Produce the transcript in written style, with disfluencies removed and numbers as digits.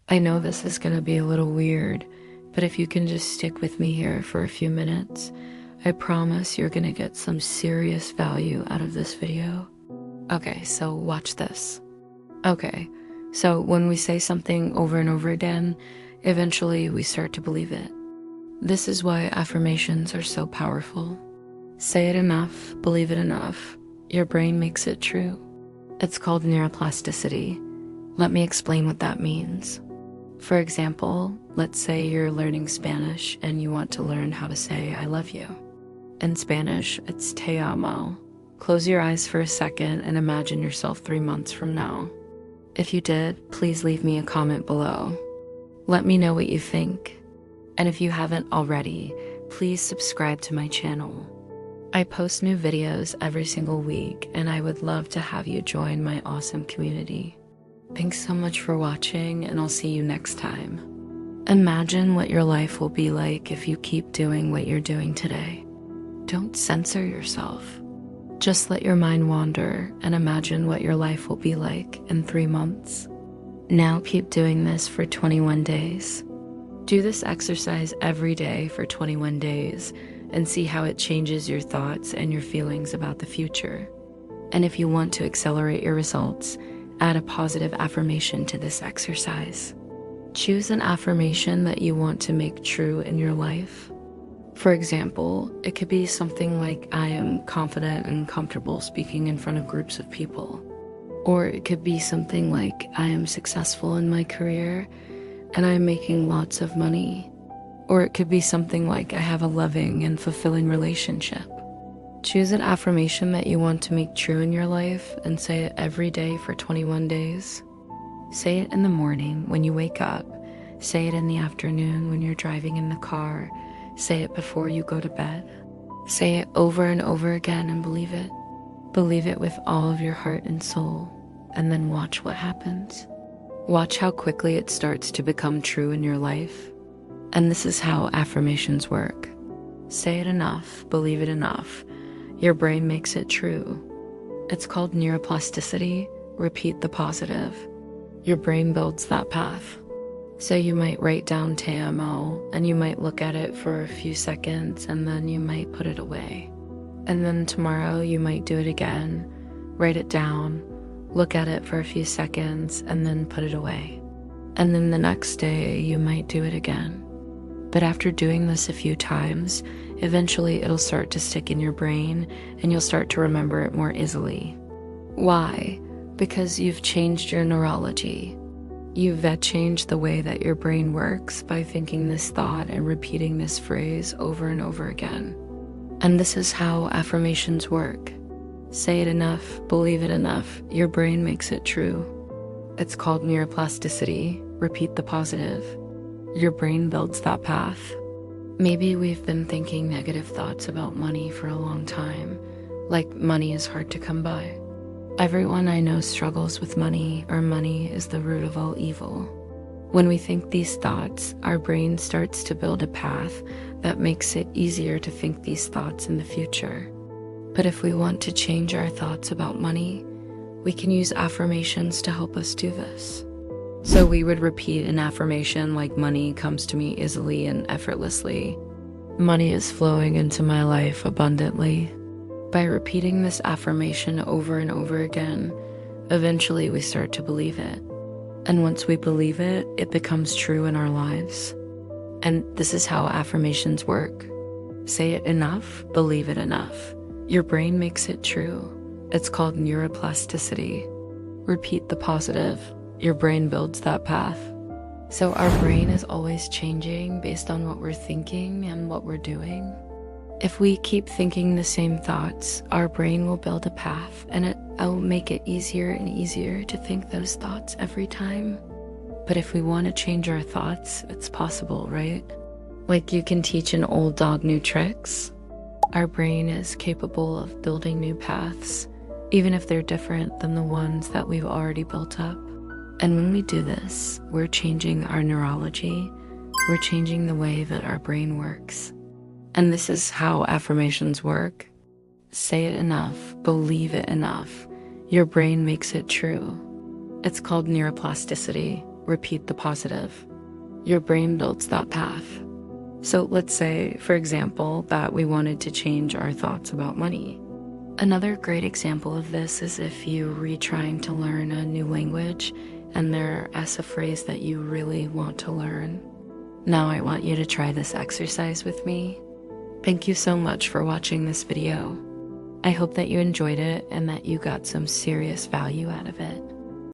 I know this is going to be a little weird, but if you can just stick with me here for a few minutes, I promise you're going to get some serious value out of this video. Okay, so watch this. Okay, so when we say something over and over again, eventually we start to believe it. This is why affirmations are so powerful. Say it enough, believe it enough, your brain makes it true. It's called neuroplasticity. Let me explain what that means. For example, let's say you're learning Spanish and you want to learn how to say I love you. In Spanish, it's te amo. Close your eyes for a second and imagine yourself 3 months from now. If you did, please leave me a comment below. Let me know what you think. And if you haven't already, please subscribe to my channel. I post new videos every single week, and I would love to have you join my awesome community. Thanks so much for watching, and I'll see you next time. Imagine what your life will be like if you keep doing what you're doing today. Don't censor yourself. Just let your mind wander and imagine what your life will be like in 3 months. Now keep doing this for 21 days. Do this exercise every day for 21 days and see how it changes your thoughts and your feelings about the future. And if you want to accelerate your results, add a positive affirmation to this exercise. Choose an affirmation that you want to make true in your life. For example, it could be something like, I am confident and comfortable speaking in front of groups of people. Or it could be something like, I am successful in my career and I am making lots of money. Or it could be something like, I have a loving and fulfilling relationship. Choose an affirmation that you want to make true in your life and say it every day for 21 days. Say it in the morning when you wake up. Say it in the afternoon when you're driving in the car. Say it before you go to bed. Say it over and over again and believe it. Believe it with all of your heart and soul, and then watch what happens. Watch how quickly it starts to become true in your life. And this is how affirmations work. Say it enough, believe it enough. Your brain makes it true. It's called neuroplasticity. Repeat the positive. Your brain builds that path. So you might write down te amo, and you might look at it for a few seconds, and then you might put it away. And then tomorrow you might do it again, write it down, look at it for a few seconds, and then put it away. And then the next day you might do it again. But after doing this a few times, eventually it'll start to stick in your brain, and you'll start to remember it more easily. Why? Because you've changed your neurology. You've changed the way that your brain works by thinking this thought and repeating this phrase over and over again. And this is how affirmations work. Say it enough, believe it enough, your brain makes it true. It's called neuroplasticity. Repeat the positive. Your brain builds that path. Maybe we've been thinking negative thoughts about money for a long time, like money is hard to come by. Everyone I know struggles with money, or money is the root of all evil. When we think these thoughts, our brain starts to build a path that makes it easier to think these thoughts in the future. But if we want to change our thoughts about money, we can use affirmations to help us do this. So we would repeat an affirmation like, money comes to me easily and effortlessly. Money is flowing into my life abundantly. By repeating this affirmation over and over again, eventually we start to believe it. And once we believe it, it becomes true in our lives. And this is how affirmations work. Say it enough, believe it enough. Your brain makes it true. It's called neuroplasticity. Repeat the positive. Your brain builds that path. So our brain is always changing based on what we're thinking and what we're doing. If we keep thinking the same thoughts, our brain will build a path, and it'll make it easier and easier to think those thoughts every time. But if we want to change our thoughts, it's possible, right? Like you can teach an old dog new tricks. Our brain is capable of building new paths, even if they're different than the ones that we've already built up. And when we do this, we're changing our neurology. We're changing the way that our brain works. And this is how affirmations work. Say it enough, believe it enough. Your brain makes it true. It's called neuroplasticity. repeat the positive. Your brain builds that path. So let's say, for example, that we wanted to change our thoughts about money. Another great example of this is if you retrying to learn a new language and there's a phrase that you really want to learn. Now I want you to try this exercise with me. Thank you so much for watching this video. I hope that you enjoyed it and that you got some serious value out of it.